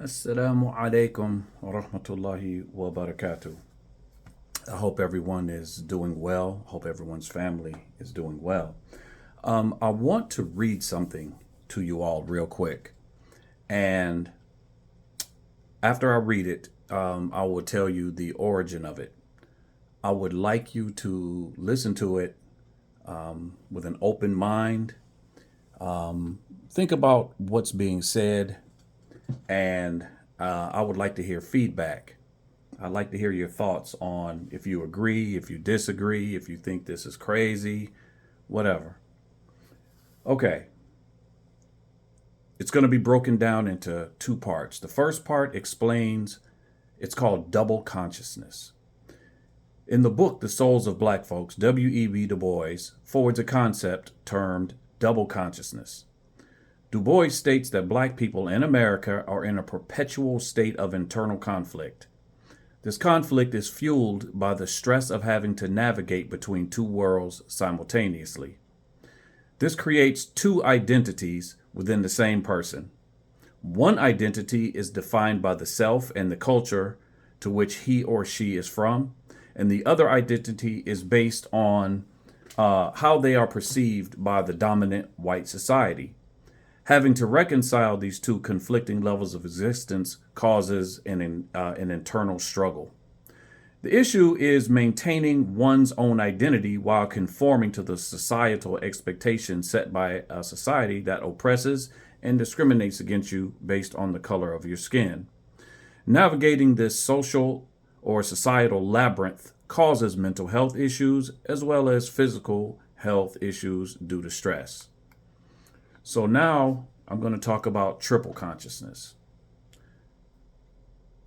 Assalamu alaikum wa rahmatullahi wa barakatuh. I hope everyone is doing well. Hope everyone's family is doing well. I want to read something to you all real quick. And after I read it, I will tell you the origin of it. I would like you to listen to it with an open mind. Think about what's being said, and I would like to hear feedback. I'd like to hear your thoughts on if you agree, if you disagree, if you think this is crazy, whatever. Okay, it's going to be broken down into two parts. The first part explains it's called double consciousness. In the book, The Souls of Black Folks, W.E.B. Du Bois forwards a concept termed double consciousness. Du Bois states that black people in America are in a perpetual state of internal conflict. This conflict is fueled by the stress of having to navigate between two worlds simultaneously. This creates two identities within the same person. One identity is defined by the self and the culture to which he or she is from, and the other identity is based on how they are perceived by the dominant white society. Having to reconcile these two conflicting levels of existence causes an internal struggle. The issue is maintaining one's own identity while conforming to the societal expectations set by a society that oppresses and discriminates against you based on the color of your skin. Navigating this social or societal labyrinth causes mental health issues as well as physical health issues due to stress. So now I'm going to talk about triple consciousness.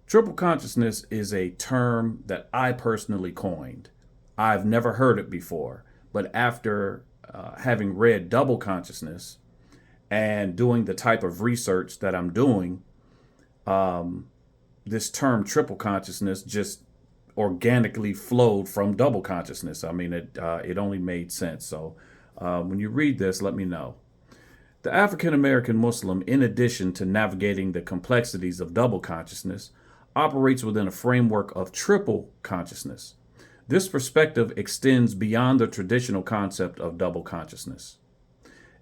Triple consciousness is a term that I personally coined. I've never heard it before, but after having read double consciousness and doing the type of research that I'm doing, this term triple consciousness just organically flowed from double consciousness. I mean, it only made sense. So when you read this, let me know. The African American Muslim, in addition to navigating the complexities of double consciousness, operates within a framework of triple consciousness. This perspective extends beyond the traditional concept of double consciousness.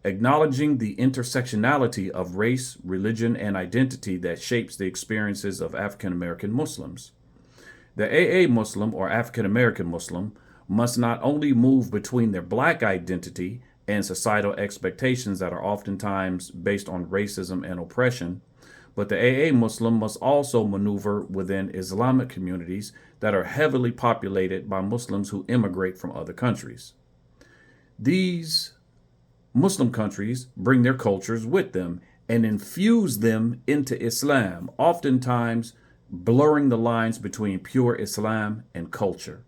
Acknowledging the intersectionality of race, religion, and identity that shapes the experiences of African American Muslims. The AA Muslim or African American Muslim must not only move between their black identity and societal expectations that are oftentimes based on racism and oppression, but the AA Muslim must also maneuver within Islamic communities that are heavily populated by Muslims who immigrate from other countries. These Muslim countries bring their cultures with them and infuse them into Islam, oftentimes blurring the lines between pure Islam and culture.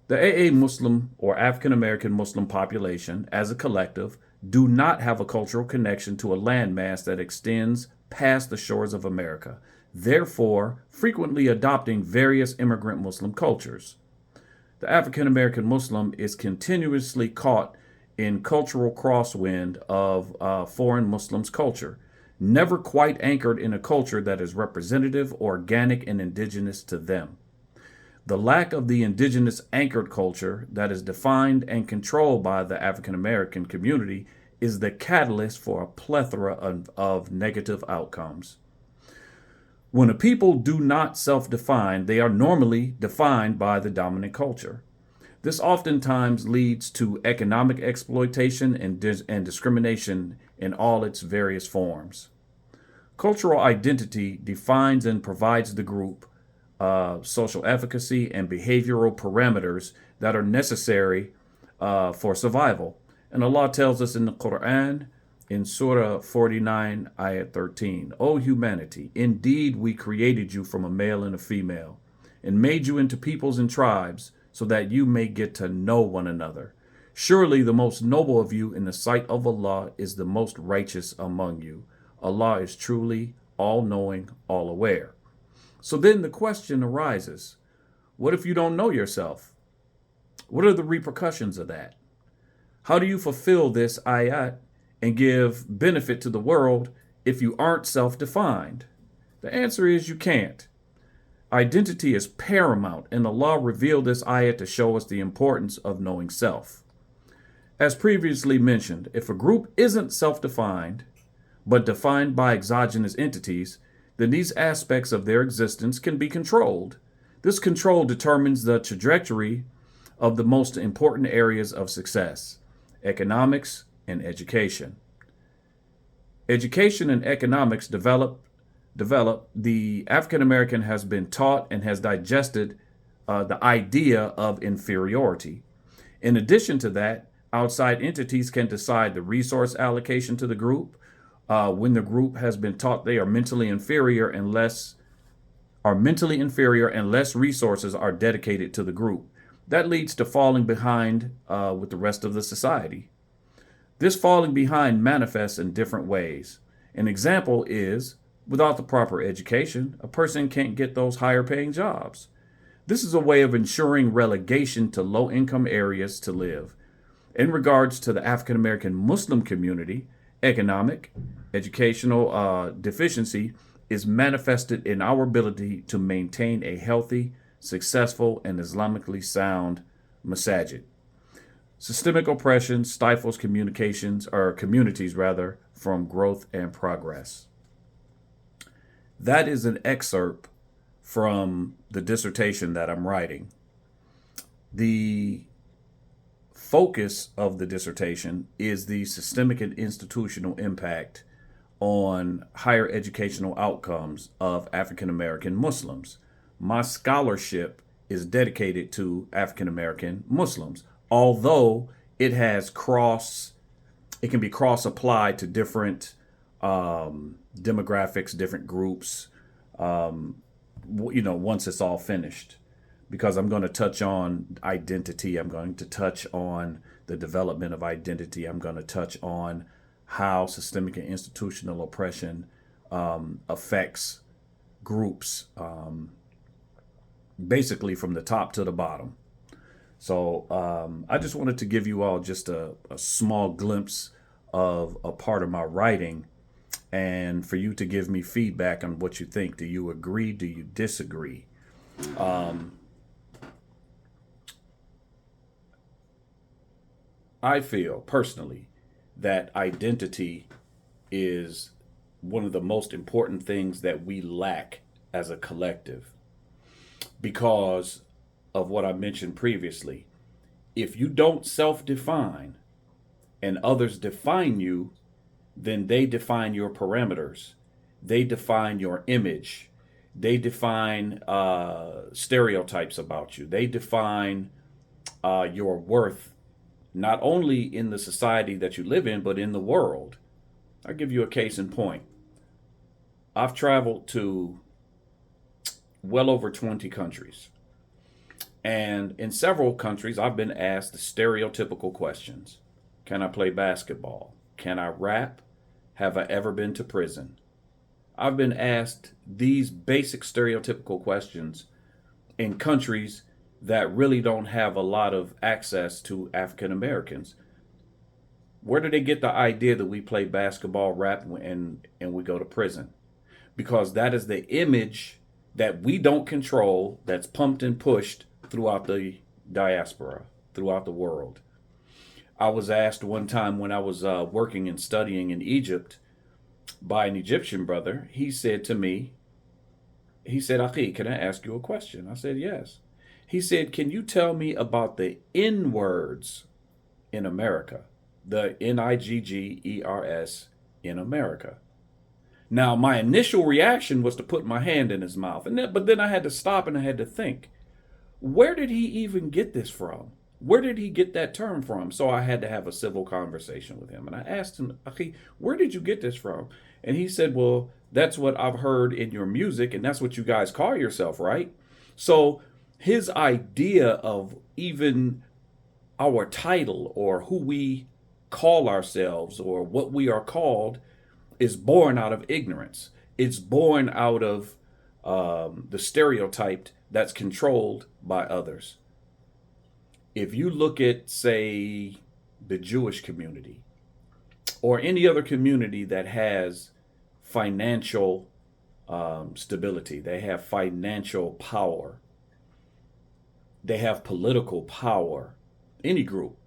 The AA Muslim or African American Muslim population, as a collective, do not have a cultural connection to a landmass that extends past the shores of America, therefore frequently adopting various immigrant Muslim cultures. The African American Muslim is continuously caught in cultural crosswind of foreign Muslims' culture, never quite anchored in a culture that is representative, organic, and indigenous to them. The lack of the indigenous anchored culture that is defined and controlled by the African American community is the catalyst for a plethora of negative outcomes. When a people do not self-define, they are normally defined by the dominant culture. This oftentimes leads to economic exploitation and discrimination in all its various forms. Cultural identity defines and provides the group social efficacy and behavioral parameters that are necessary for survival. And Allah tells us in the Quran, in Surah 49, Ayat 13, O humanity, indeed we created you from a male and a female, and made you into peoples and tribes, so that you may get to know one another. Surely the most noble of you in the sight of Allah is the most righteous among you. Allah is truly all-knowing, all-aware. So then the question arises, what if you don't know yourself? What are the repercussions of that? How do you fulfill this ayat and give benefit to the world if you aren't self-defined? The answer is you can't. Identity is paramount, and the law revealed this ayat to show us the importance of knowing self. As previously mentioned, if a group isn't self-defined, but defined by exogenous entities, then these aspects of their existence can be controlled. This control determines the trajectory of the most important areas of success: economics and education. Education and economics develop, the African American has been taught and has digested the idea of inferiority. In addition to that, outside entities can decide the resource allocation to the group. When the group has been taught they are mentally inferior and less resources are dedicated to the group. That leads to falling behind with the rest of the society. This falling behind manifests in different ways. An example is, without the proper education, a person can't get those higher paying jobs. This is a way of ensuring relegation to low income areas to live. In regards to the African American Muslim community, economic, educational deficiency is manifested in our ability to maintain a healthy, successful, and Islamically sound masajid. Systemic oppression stifles communities from growth and progress. That is an excerpt from the dissertation that I'm writing. The focus of the dissertation is the systemic and institutional impact on higher educational outcomes of African American Muslims. My scholarship is dedicated to African American Muslims, although it can be cross applied to different demographics, different groups, once it's all finished. Because I'm going to touch on identity. I'm going to touch on the development of identity. I'm going to touch on how systemic and institutional oppression affects groups, basically from the top to the bottom. So I just wanted to give you all just a small glimpse of a part of my writing, and for you to give me feedback on what you think. Do you agree? Do you disagree? I feel personally that identity is one of the most important things that we lack as a collective because of what I mentioned previously. If you don't self-define and others define you, then they define your parameters. They define your image. They define stereotypes about you. They define your worth, not only in the society that you live in, but in the world. I'll give you a case in point. I've traveled to well over 20 countries. And in several countries, I've been asked the stereotypical questions. Can I play basketball? Can I rap? Have I ever been to prison? I've been asked these basic stereotypical questions in countries that really don't have a lot of access to African Americans. Where do they get the idea that we play basketball, rap, and we go to prison? Because that is the image that we don't control, that's pumped and pushed throughout the diaspora, throughout the world. I was asked one time when I was working and studying in Egypt by an Egyptian brother. He said to me, Akhi, can I ask you a question? I said, yes. He said, can you tell me about the N words in America? The Niggers in America. Now, my initial reaction was to put my hand in his mouth. But then I had to stop and I had to think, where did he even get this from? Where did he get that term from? So I had to have a civil conversation with him. And I asked him, Akhi, where did you get this from? And he said, well, that's what I've heard in your music, and that's what you guys call yourself, right? So his idea of even our title or who we call ourselves or what we are called is born out of ignorance. It's born out of the stereotype that's controlled by others. If you look at, say, the Jewish community or any other community that has financial stability. They have financial power. They have political power. Any group.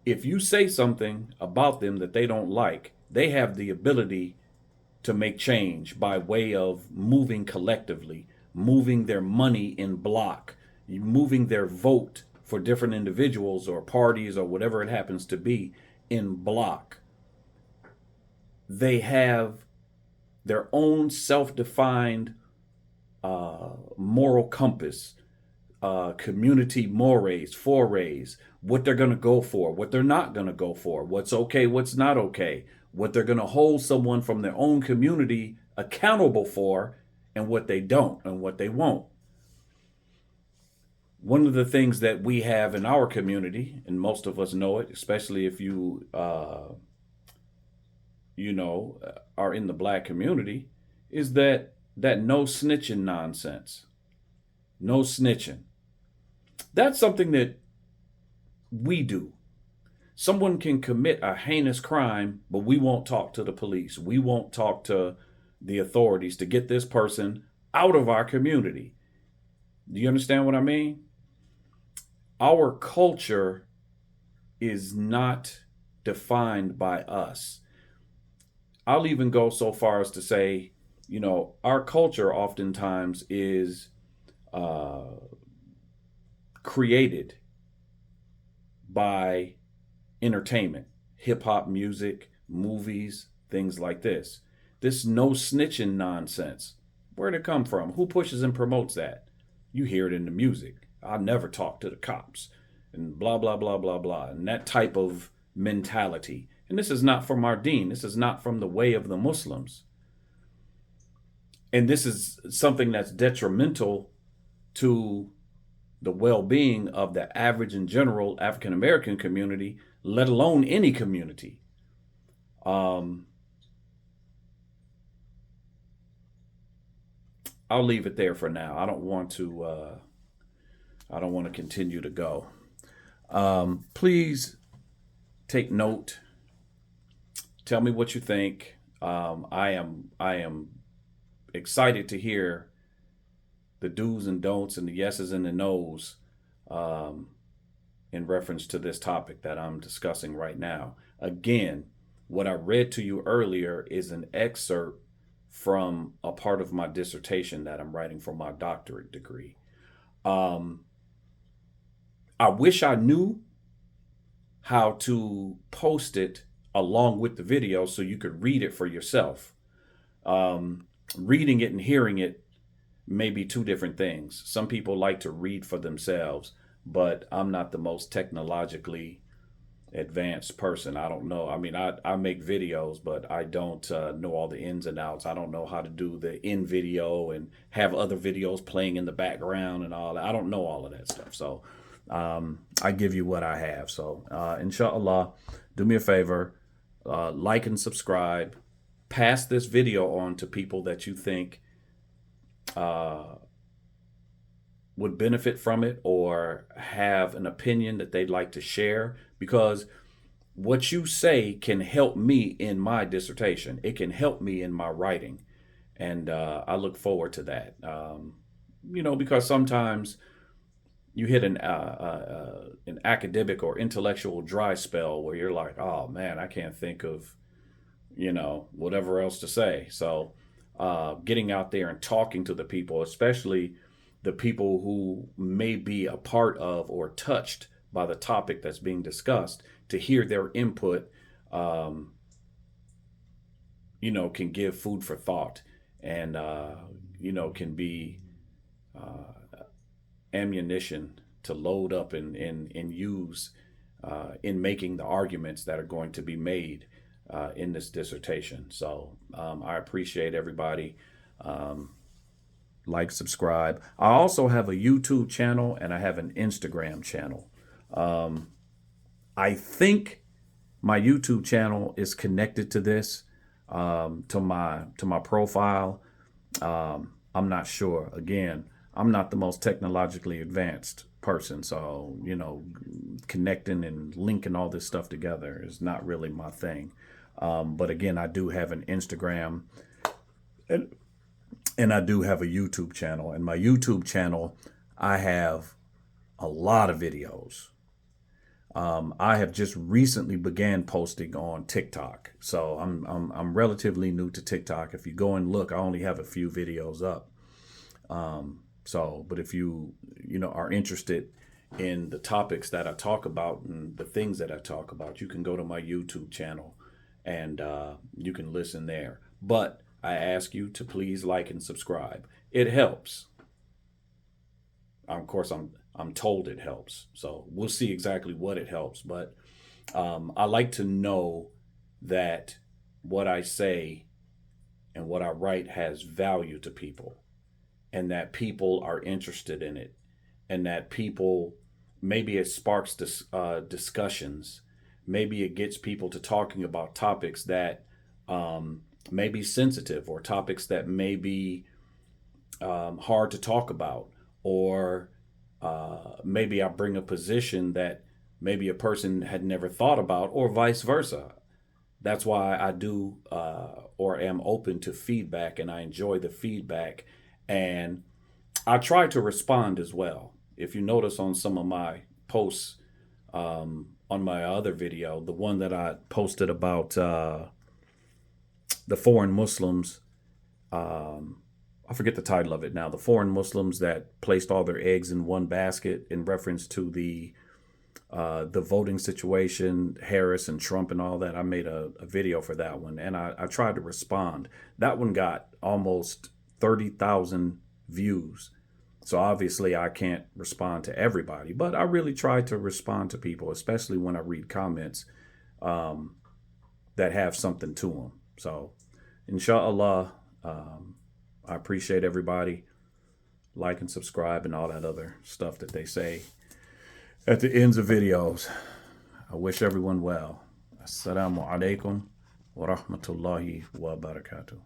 If you say something about them that they don't like, they have the ability to make change by way of moving collectively, moving their money in block, moving their vote for different individuals or parties or whatever it happens to be in block. They have their own self-defined moral compass, community mores, forays, what they're going to go for, what they're not going to go for, what's okay, what's not okay, what they're going to hold someone from their own community accountable for, and what they don't and what they won't. One of the things that we have in our community, and most of us know it, especially if you, are in the black community, is that no snitching nonsense. No snitching. That's something that we do. Someone can commit a heinous crime, but we won't talk to the police. We won't talk to the authorities to get this person out of our community. Do you understand what I mean? Our culture is not defined by us. I'll even go so far as to say, our culture oftentimes is created by entertainment, hip hop music, movies, things like this. This no snitching nonsense. Where'd it come from? Who pushes and promotes that? You hear it in the music. I'll never talk to the cops and blah, blah, blah, blah, blah. And that type of mentality. And this is not from our deen. This is not from the way of the Muslims. And this is something that's detrimental to the well-being of the average and general African American community, let alone any community. I'll leave it there for now. I don't want to continue to go. Please take note. Tell me what you think. I am excited to hear the do's and don'ts and the yeses and the nos in reference to this topic that I'm discussing right now. Again, what I read to you earlier is an excerpt from a part of my dissertation that I'm writing for my doctorate degree. I wish I knew how to post it along with the video so you could read it for yourself. Reading it and hearing it may be two different things. Some people like to read for themselves, but I'm not the most technologically advanced person. I don't know. I mean, I make videos, but I don't know all the ins and outs. I don't know how to do the in video and have other videos playing in the background and all that. I don't know all of that stuff. So I give you what I have. So inshallah, do me a favor, like and subscribe. Pass this video on to people that you think would benefit from it or have an opinion that they'd like to share, because what you say can help me in my dissertation. It can help me in my writing. And I look forward to that. Because sometimes you hit an academic or intellectual dry spell where you're like, oh man, I can't think of, whatever else to say. So getting out there and talking to the people, especially the people who may be a part of or touched by the topic that's being discussed, to hear their input, can give food for thought and, can be ammunition to load up and use in making the arguments that are going to be made in this dissertation. So I appreciate everybody. Like, subscribe. I also have a YouTube channel and I have an Instagram channel. I think my YouTube channel is connected to this, to my profile. I'm not sure. Again, I'm not the most technologically advanced person, so connecting and linking all this stuff together is not really my thing. But again, I do have an Instagram And I do have a YouTube channel. And my YouTube channel, I have a lot of videos. I have just recently began posting on TikTok, so I'm relatively new to TikTok. If you go and look, I only have a few videos up. But if you are interested in the topics that I talk about and the things that I talk about, you can go to my YouTube channel and you can listen there. But I ask you to please like and subscribe. It helps. Of course, I'm told it helps. So we'll see exactly what it helps. But I like to know that what I say and what I write has value to people, and that people are interested in it, and that people, maybe it sparks discussions. Maybe it gets people to talking about topics that may be sensitive, or topics that may be hard to talk about, or maybe I bring a position that maybe a person had never thought about, or vice versa. That's why I do or am open to feedback, and I enjoy the feedback, and I try to respond as well. If you notice on some of my posts, on my other video, the one that I posted about the foreign Muslims, I forget the title of it now, the foreign Muslims that placed all their eggs in one basket, in reference to the voting situation, Harris and Trump and all that. I made a video for that one, and I tried to respond. That one got almost 30,000 views. So obviously I can't respond to everybody, but I really try to respond to people, especially when I read comments that have something to them. So inshallah, I appreciate everybody. Like and subscribe and all that other stuff that they say at the ends of videos. I wish everyone well. Assalamu alaikum wa rahmatullahi wa barakatuh.